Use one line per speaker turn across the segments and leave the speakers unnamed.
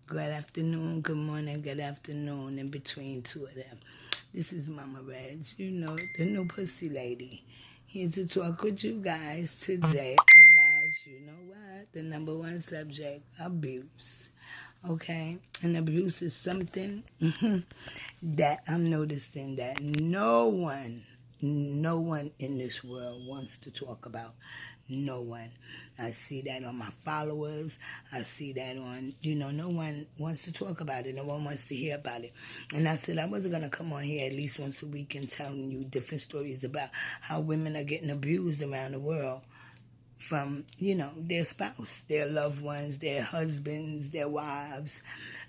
Good afternoon, good morning, good afternoon, in between two of them. This is Mama Reds, the new pussy lady. Here to talk with you guys today about, the number one subject, abuse. Okay? And abuse is something that I'm noticing that no one in this world wants to talk about. No one. I see that on my followers. I see that on, no one wants to talk about it. No one wants to hear about it. And I said I wasn't going to come on here at least once a week and telling you different stories about how women are getting abused around the world from, their spouse, their loved ones, their husbands, their wives.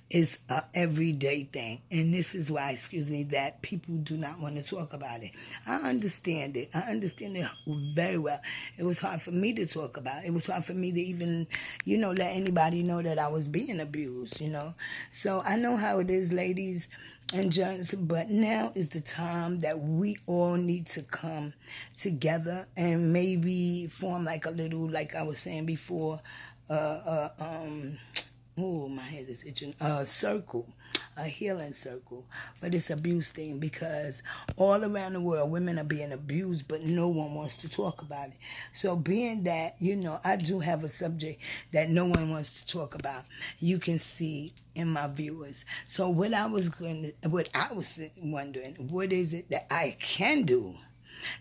It's a everyday thing. And this is why, that people do not want to talk about it. I understand it. I understand it very well. It was hard for me to talk about. It was hard for me to even, let anybody know that I was being abused, So I know how it is, ladies and gents, but now is the time that we all need to come together and maybe form like a little, like I was saying before, my head is itching. A circle, a healing circle for this abuse thing, because all around the world, women are being abused, but no one wants to talk about it. So being that, I do have a subject that no one wants to talk about, you can see in my viewers. So what I was wondering, what is it that I can do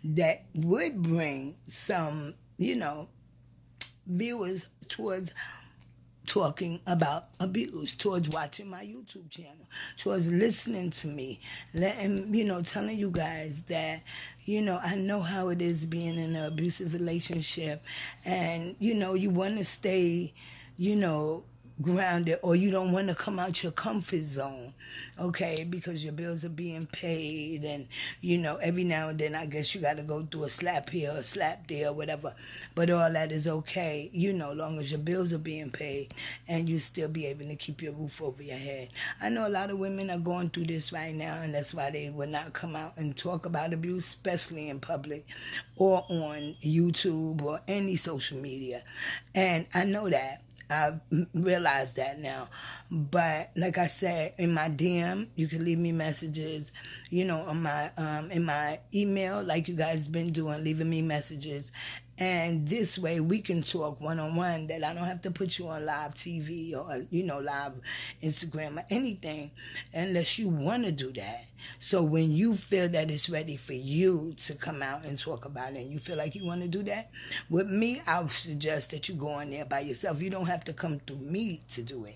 that would bring some, viewers towards talking about abuse, towards watching my YouTube channel, towards listening to me, telling you guys that, I know how it is being in an abusive relationship, and, you want to stay, grounded, or you don't want to come out your comfort zone, okay, because your bills are being paid, and every now and then I guess you got to go through a slap here, a slap there, whatever, but all that is okay, long as your bills are being paid and you still be able to keep your roof over your head. I know a lot of women are going through this right now, and that's why they will not come out and talk about abuse, especially in public or on YouTube or any social media, and I know that. I realize that now. But like I said, in my DM, you can leave me messages, on my in my email, like you guys been doing, leaving me messages. And this way we can talk one-on-one, that I don't have to put you on live TV or, live Instagram or anything, unless you want to do that. So when you feel that it's ready for you to come out and talk about it, and you feel like you want to do that, with me, I would suggest that you go on there by yourself. You don't have to come through me to do it.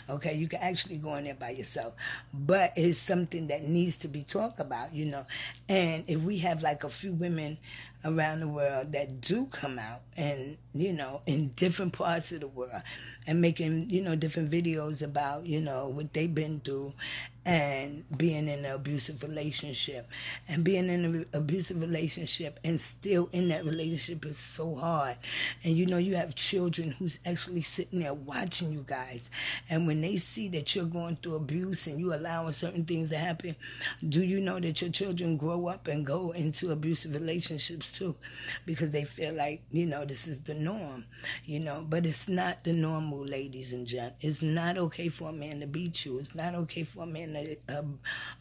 Okay, you can actually go in there by yourself, but it's something that needs to be talked about, and if we have like a few women around the world that do come out and, in different parts of the world and making, different videos about, what they've been through and being in an abusive relationship. And being in an abusive relationship and still in that relationship is so hard. And, you have children who's actually sitting there watching you guys. And when they see that you're going through abuse and you allowing certain things to happen, do you know that your children grow up and go into abusive relationships too? Because they feel like, this is the norm, but it's not the normal, ladies and gents. It's not okay for a man to beat you. It's not okay for a man to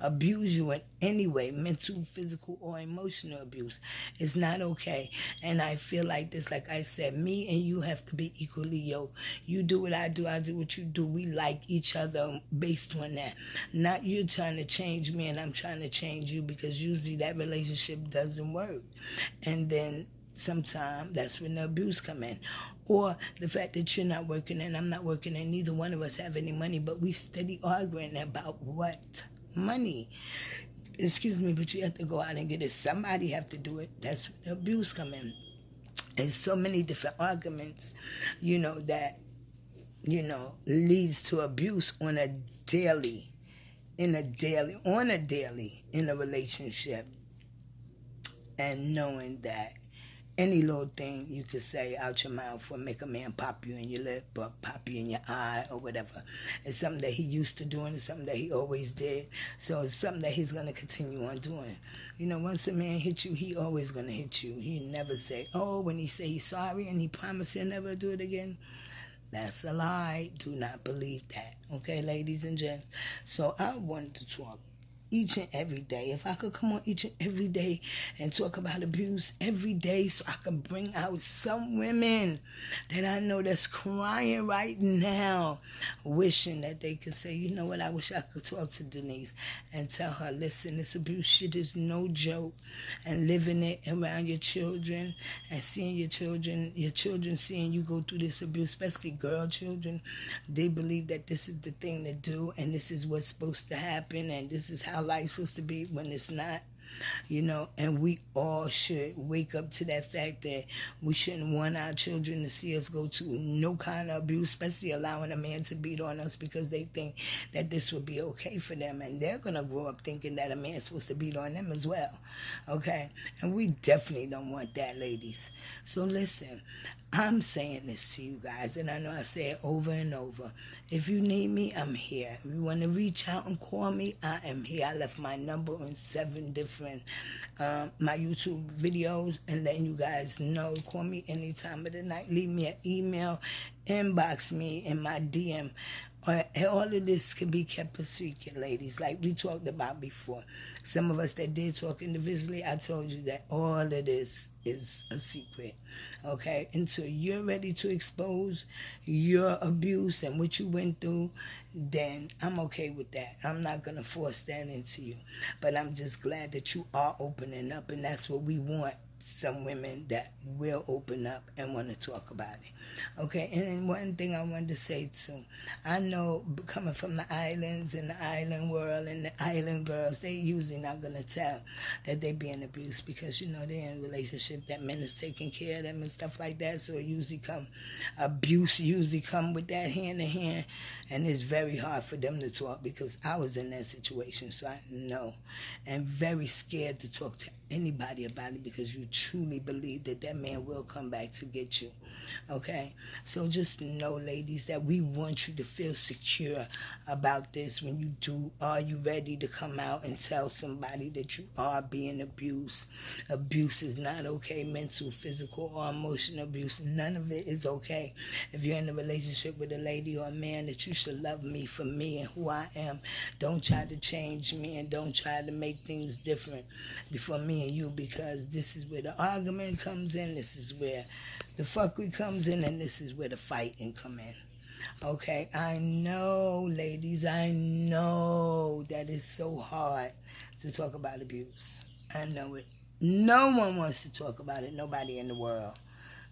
abuse you in any way, mental, physical, or emotional abuse. It's not okay. And I feel like this, like I said, me and you have to be equally yoked. You do what I do what you do. We like each other based on that. Not you trying to change me and I'm trying to change you, because usually that relationship doesn't work. And then sometimes that's when the abuse come in, or the fact that you're not working and I'm not working and neither one of us have any money, but we steady arguing about what money. Excuse me, but you have to go out and get it. Somebody have to do it. That's when the abuse come in. And so many different arguments, that leads to abuse on a daily in a relationship. And knowing that any little thing you could say out your mouth will make a man pop you in your lip or pop you in your eye or whatever. It's something that he used to doing. It's something that he always did. So it's something that he's going to continue on doing. Once a man hits you, he always going to hit you. He never say, when he say he's sorry and he promised he'll never do it again, That's a lie. Do not believe that. Okay, ladies and gents. So I wanted to talk each and every day. If I could come on each and every day and talk about abuse every day so I can bring out some women that I know that's crying right now, wishing that they could say, you know what, I wish I could talk to Denise and tell her, listen, this abuse shit is no joke. And living it around your children and seeing your children seeing you go through this abuse, especially girl children, they believe that this is the thing to do and this is what's supposed to happen and this is how life's supposed to be when it's not. And we all should wake up to that fact that we shouldn't want our children to see us go to no kind of abuse, especially allowing a man to beat on us because they think that this would be okay for them, and they're going to grow up thinking that a man's supposed to beat on them as well, okay? And we definitely don't want that, ladies. So listen, I'm saying this to you guys, and I know I say it over and over. If you need me, I'm here. If you want to reach out and call me, I am here. I left my number on 7 different my YouTube videos and letting you guys know. Call me any time of the night. Leave me an email. Inbox me in my DM. All of this can be kept a secret, ladies, like we talked about before. Some of us that did talk individually, I told you that all of this is a secret, okay? Until you're ready to expose your abuse and what you went through, then I'm okay with that. I'm not going to force that into you. But I'm just glad that you are opening up, and that's what we want. Some women that will open up and want to talk about it. Okay, and then one thing I wanted to say too, I know coming from the islands and the island world and the island girls, they usually not going to tell that they being abused because, they're in a relationship that men is taking care of them and stuff like that. So abuse usually come with that hand in hand, and it's very hard for them to talk because I was in that situation, so I know, and very scared to talk to anybody about it because you truly believe that that man will come back to get you, okay? So just know, ladies, that we want you to feel secure about this. When you do, are you ready to come out and tell somebody that you are being abused? Abuse is not okay. Mental, physical, or emotional abuse, none of it is okay. If you're in a relationship with a lady or a man, that you should love me for me and who I am. Don't try to change me and don't try to make things different before me and you, because this is where the argument comes in, this is where the fuckery comes in, and this is where the fighting come in. Okay, I know, ladies, I know that it's so hard to talk about abuse. I know it. No one wants to talk about it, nobody in the world.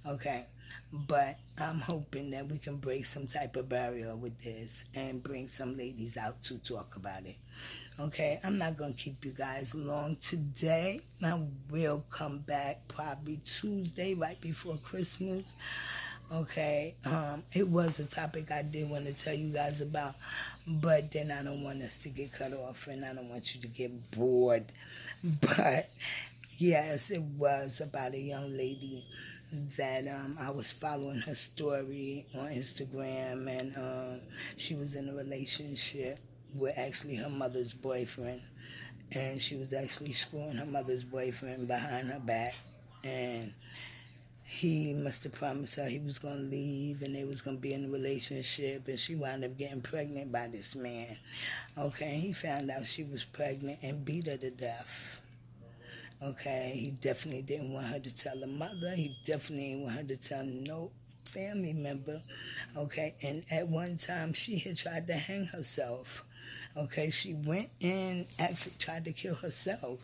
Okay, but I'm hoping that we can break some type of barrier with this and bring some ladies out to talk about it. Okay, I'm not going to keep you guys long today. I will come back probably Tuesday, right before Christmas. Okay, it was a topic I did want to tell you guys about, but then I don't want us to get cut off and I don't want you to get bored. But yes, it was about a young lady that I was following her story on Instagram, and she was in a relationship with actually her mother's boyfriend, and she was actually screwing her mother's boyfriend behind her back, and he must have promised her he was going to leave and they was going to be in a relationship, and she wound up getting pregnant by this man. Okay, he found out she was pregnant and beat her to death. Okay, he definitely didn't want her to tell her mother. He definitely didn't want her to tell no family member. Okay, and at one time she had tried to hang herself. Okay, she went and actually tried to kill herself.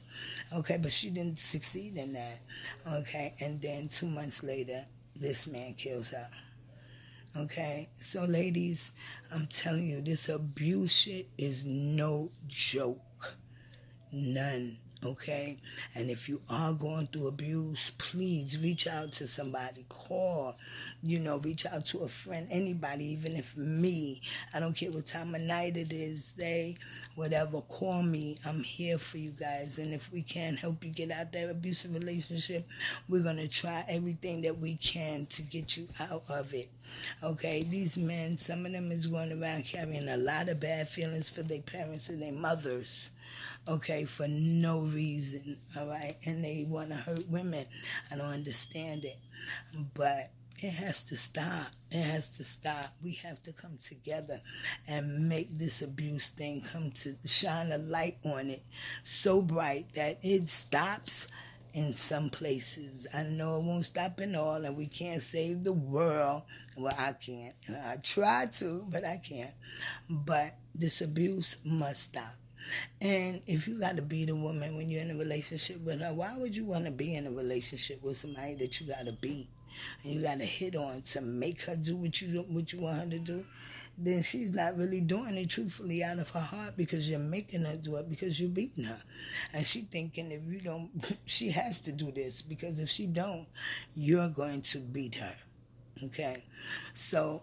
Okay, but she didn't succeed in that. Okay, and then 2 months later, this man kills her. Okay, so ladies, I'm telling you, this abuse shit is no joke. None. Okay, and if you are going through abuse, please reach out to somebody. Call, reach out to a friend, anybody, even if me. I don't care what time of night it is, whatever. Call me. I'm here for you guys, and if we can help you get out that abusive relationship, we're gonna try everything that we can to get you out of it. Okay, these men, some of them is going around carrying a lot of bad feelings for their parents and their mothers. Okay, for no reason, all right? And they want to hurt women. I don't understand it. But It has to stop. It has to stop. We have to come together and make this abuse thing come to shine a light on it so bright that it stops in some places. I know it won't stop in all, and we can't save the world. Well, I can't. I try to, but I can't. But this abuse must stop. And if you got to beat a woman when you're in a relationship with her, why would you want to be in a relationship with somebody that you got to beat and you got to hit on to make her do what you want her to do? Then she's not really doing it truthfully out of her heart, because you're making her do it because you're beating her. And she thinking if you don't, she has to do this, because if she don't, you're going to beat her. Okay? So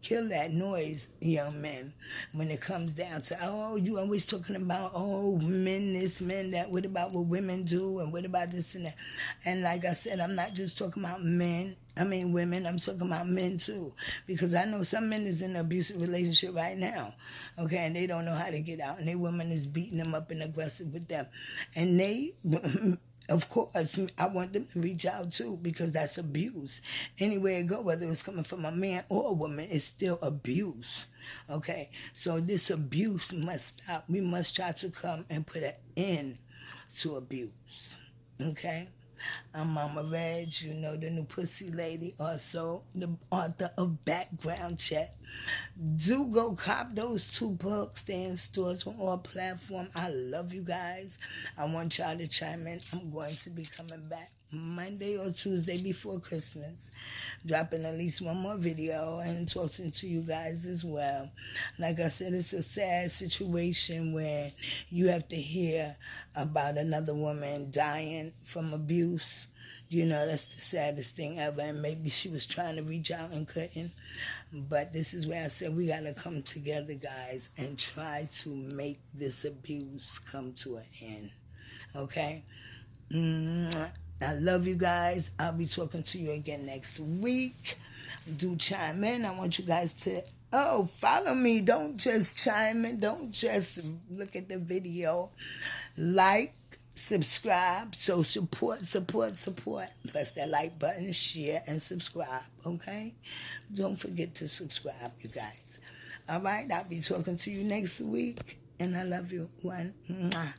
kill that noise, young men, when it comes down to, oh, you always talking about, oh, men this, men that, what about what women do, and what about this and that. And like I said, I'm not just talking about women, I'm talking about men too, because I know some men is in an abusive relationship right now, okay, and they don't know how to get out, and their woman is beating them up and aggressive with them, and they of course, I want them to reach out too, because that's abuse. Anywhere it go, whether it's coming from a man or a woman, it's still abuse. Okay, so this abuse must stop. We must try to come and put an end to abuse. Okay, I'm Mama Reg, you know, the new pussy lady, also the author of Background Check. Do go cop those 2 books. They're in stores on all platforms. I love you guys. I want y'all to chime in. I'm going to be coming back Monday or Tuesday before Christmas, dropping at least one more video and talking to you guys as well. Like I said, it's a sad situation where you have to hear about another woman dying from abuse. You know, that's the saddest thing ever, and maybe she was trying to reach out and couldn't. But this is where I said we got to come together, guys, and try to make this abuse come to an end. Okay? I love you guys. I'll be talking to you again next week. Do chime in. I want you guys to, follow me. Don't just chime in. Don't just look at the video. Like, subscribe. So support. Press that like button, share, and subscribe. Okay? Don't forget to subscribe, you guys. All right? I'll be talking to you next week. And I love you. One. Mwah.